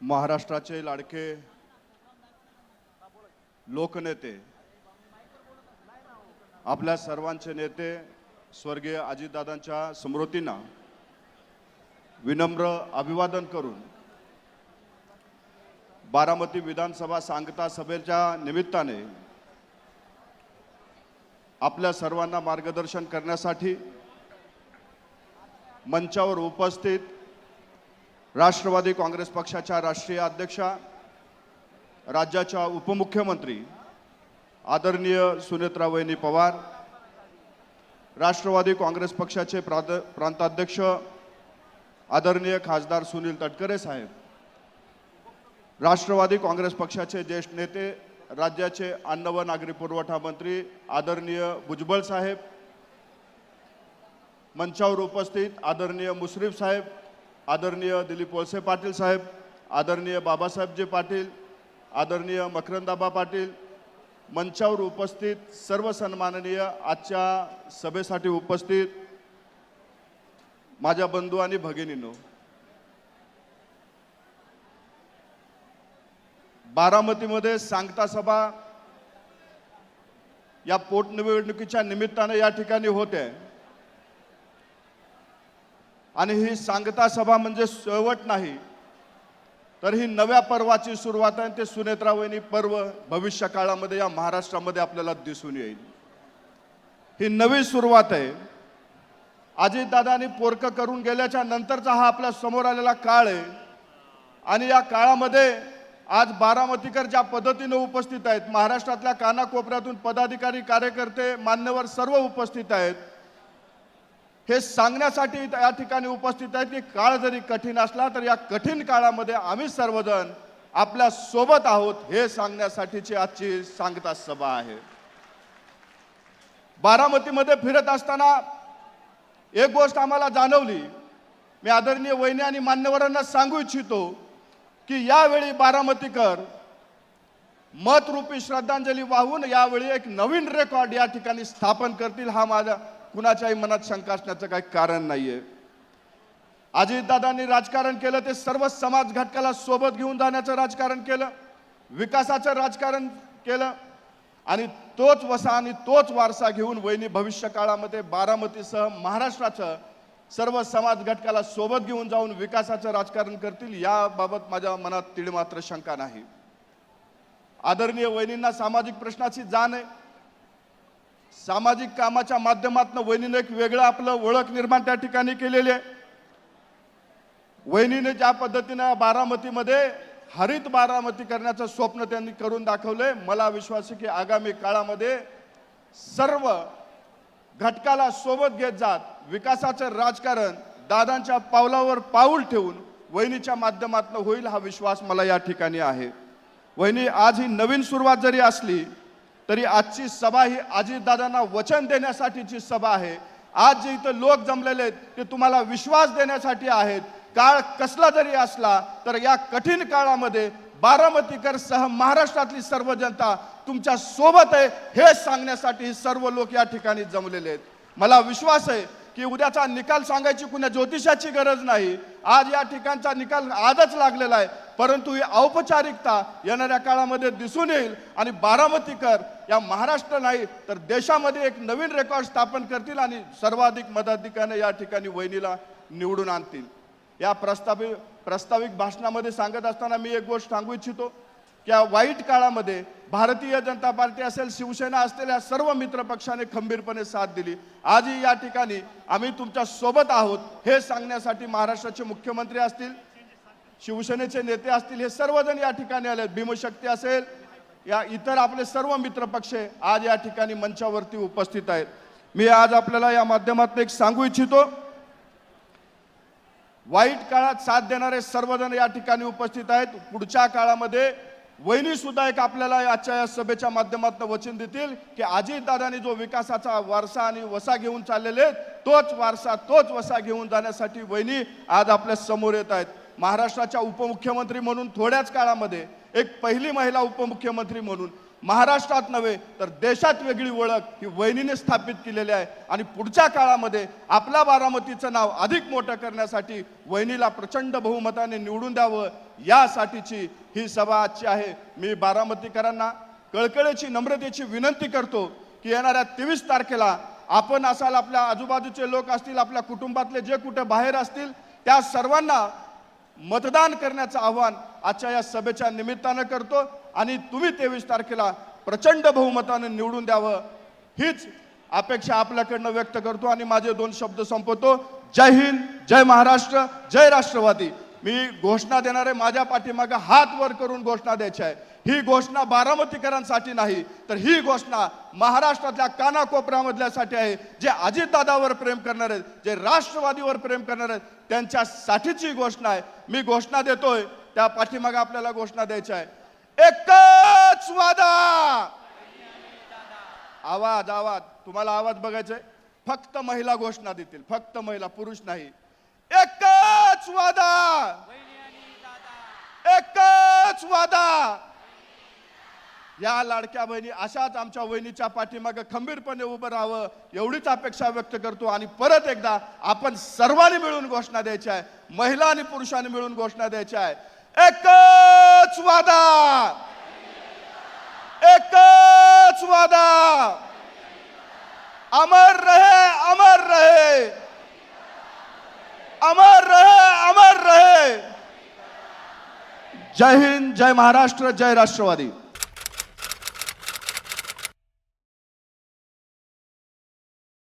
महाराष्ट्राचे लाडके लोकनेते, आपल्या सर्वांचे नेते स्वर्गीय अजितदादांच्या स्मृतींना विनम्र अभिवादन करून बारामती विधानसभा सांगता सभेच्या निमित्ताने आपल्या सर्वांना मार्गदर्शन करण्यासाठी मंचावर उपस्थित राष्ट्रवादी काँग्रेस पक्षाच्या राष्ट्रीय अध्यक्षा, राज्याच्या उपमुख्यमंत्री आदरणीय सुनेत्रावहिनी पवार, राष्ट्रवादी काँग्रेस पक्षाचे प्रांताध्यक्ष आदरणीय खासदार सुनील तटकरे साहेब, राष्ट्रवादी काँग्रेस पक्षाचे ज्येष्ठ नेते राज्याचे अन्न व नागरी पुरवठा मंत्री आदरणीय भुजबळ साहेब, मंचावर उपस्थित आदरणीय मुश्रीफ साहेब, आदरणीय दिलीप वळसे पाटील साहेब, आदरणीय बाबासाहेबजी पाटील, आदरणीय मकरंदाबा पाटील, मंचावर उपस्थित सर्व सन्माननीय आजच्या सभेसाठी उपस्थित माझ्या बंधू आणि भगिनींनो, बारामतीमध्ये सांगता सभा या पोटनिवडणुकीच्या निमित्ताने या ठिकाणी होते आणि ही सांगता सभा म्हणजे शेवट नाही, तर ही नव्या पर्वाची सुरुवात आहे. ते सुनेत्रावहिनी पर्व भविष्य काळामध्ये या महाराष्ट्रामध्ये आपल्याला दिसून येईल. ही नवी सुरुवात आहे. अजितदादांनी पोरकं करून गेल्याच्या नंतरचा हा आपल्या समोर आलेला काळ आहे आणि या काळामध्ये आज बारामतीकर ज्या पद्धतीने उपस्थित आहेत, महाराष्ट्रातल्या कानाकोपऱ्यातून पदाधिकारी, कार्यकर्ते, मान्यवर सर्व उपस्थित आहेत. हे सांगण्यासाठी या ठिकाणी उपस्थित आहेत की काळ जरी कठीण असला तर या कठीण काळामध्ये आम्ही सर्वजण आपल्या सोबत आहोत, हे सांगण्यासाठीची आजची सांगता सभा आहे. बारामतीमध्ये फिरत असताना एक गोष्ट आम्हाला जाणवली. मी आदरणीय वहिनी आणि मान्यवरांना सांगू इच्छितो की यावेळी बारामतीकर मतरूपी श्रद्धांजली वाहून यावेळी एक नवीन रेकॉर्ड या ठिकाणी स्थापन करतील. हा माझ्या कुणाच्याही मनात शंका असण्याचं काही कारण नाहीये. अजितदादांनी राजकारण केलं ते सर्व समाज घटकाला सोबत घेऊन जाण्याचं राजकारण केलं, विकासाचं राजकारण केलं आणि तोच वसा आणि तोच वारसा घेऊन वहिनी भविष्य काळामध्ये बारामतीसह महाराष्ट्राचं सर्व समाज घटकाला सोबत घेऊन जाऊन विकासाचं राजकारण करतील, याबाबत माझ्या मनात तीळ मात्र शंका नाही. आदरणीय वहिनींना सामाजिक प्रश्नाची जाण आहे. सामाजिक कामाच्या माध्यमातून वहिनीने एक वेगळं आपलं ओळख निर्माण त्या ठिकाणी केलेली आहे. वहिनीने ज्या पद्धतीने बारामतीमध्ये हरित बारामती करण्याचं स्वप्न त्यांनी करून दाखवलंय, मला विश्वास आहे की आगामी काळामध्ये सर्व घटकाला सोबत घेत जात विकासाचं राजकारण दादांच्या पावलावर पाऊल ठेवून वहिनीच्या माध्यमातून होईल, हा विश्वास मला या ठिकाणी आहे. वहिनी, आज ही नवीन सुरुवात जरी असली तरी आजची सभा ही अजितदादांना वचन देण्यासाठीची सभा आहे. आज जे इथं लोक जमलेले आहेत ते तुम्हाला विश्वास देण्यासाठी आहेत. काळ कसला जरी असला तर या कठीण काळामध्ये बारामतीकर सह महाराष्ट्रातली सर्व जनता तुमच्या सोबत आहे, हे सांगण्यासाठी सर्व लोक या ठिकाणी जमलेले आहेत. मला विश्वास आहे की उद्याचा निकाल सांगायची कुणा ज्योतिषाची गरज नाही. आज या ठिकाणचा निकाल आजच लागलेला आहे, परंतु ही औपचारिकता येणाऱ्या काळामध्ये दिसून येईल आणि बारामतीकर या महाराष्ट्र नाही तर देशामध्ये एक नवीन रेकॉर्ड स्थापन करतील आणि सर्वाधिक मताधिक्याने या ठिकाणी वहिनीला निवडून आणतील. या प्रस्ताविक भाषणामध्ये सांगत असताना मी एक गोष्ट सांगू इच्छितो की या वाईट काळामध्ये भारतीय जनता पार्टी असेल, शिवसेना असतील, या सर्व मित्र पक्षाने खंबीरपणे साथ दिली. आजही या ठिकाणी आम्ही तुमच्या सोबत आहोत हे सांगण्यासाठी महाराष्ट्राचे मुख्यमंत्री असतील, शिवसेनेचे नेते असतील, हे सर्वजण या ठिकाणी आले. भीमशक्ती असेल, या इतर आपले सर्व मित्र पक्ष आज या ठिकाणी मंचावरती उपस्थित आहेत. मी आज आपल्याला या माध्यमातून एक सांगू इच्छितो, वाईट काळात साथ देणारे सर्वजण या ठिकाणी उपस्थित आहेत. पुढच्या काळामध्ये वहिनी सुद्धा एक आपल्याला आजच्या या सभेच्या माध्यमातून वचन देतील की अजितदादांनी जो विकासाचा वारसा आणि वसा घेऊन चाललेले तोच वारसा तोच वसा घेऊन जाण्यासाठी वहिनी आज आपल्या समोर येत आहेत. महाराष्ट्राच्या उपमुख्यमंत्री म्हणून थोड्याच काळामध्ये एक पहिली महिला उपमुख्यमंत्री म्हणून महाराष्ट्रात नव्हे तर देशात वेगळी ओळख ही वहिनीने स्थापित केलेली आहे आणि पुढच्या काळामध्ये आपल्या बारामतीचं नाव अधिक मोठं करण्यासाठी वहिनीला प्रचंड बहुमताने निवडून द्यावं यासाठीची ही सभा आजची आहे. मी बारामतीकरांना कळकळीची नम्रतेची विनंती करतो की येणाऱ्या 23 तारखेला आपण असाल, आपल्या आजूबाजूचे लोक असतील, आपल्या कुटुंबातले जे कुठे बाहेर असतील त्या सर्वांना मतदान करण्याचं आव्हान आजच्या या सभेच्या निमित्तानं करतो आणि तुम्ही 23 तारखेला प्रचंड बहुमताने निवडून द्यावं हीच अपेक्षा आपल्याकडनं व्यक्त करतो आणि माझे 2 शब्द संपवतो. जय हिंद, जय महाराष्ट्र, जय राष्ट्रवादी. मी घोषणा देणार आहे. माझ्या पाठीमागे हात वर करून घोषणा द्यायची आहे. ही घोषणा बारामतीकरांसाठी नाही तर ही घोषणा महाराष्ट्रातल्या कानाकोपऱ्यामधल्यासाठी आहे. जे अजितदादावर प्रेम करणार आहेत, जे राष्ट्रवादीवर प्रेम करणार आहेत त्यांच्यासाठीची घोषणा आहे. मी घोषणा देतोय, त्या पाठीमागे आपल्याला घोषणा द्यायची आहे. एकच वादा. आवाज आवाज तुम्हाला आवाज बघायचंय. फक्त महिला घोषणा देतील, फक्त महिला, पुरुष नाही. एकच वादा, एकच वादा. या लाडक्या बहिणी अशाच आमच्या वहिनीच्या पाठीमागे खंबीरपणे उभं राहावं एवढीच अपेक्षा व्यक्त करतो आणि परत एकदा आपण सर्वांनी मिळून घोषणा द्यायची आहे. महिला आणि पुरुषांनी मिळून घोषणा द्यायची आहे. एकच वादा, एकच वादा. अमर रहे, अमर रहे, अमर रहे, अमर रहे. जय हिंद, जय महाराष्ट्र, जय राष्ट्रवादी.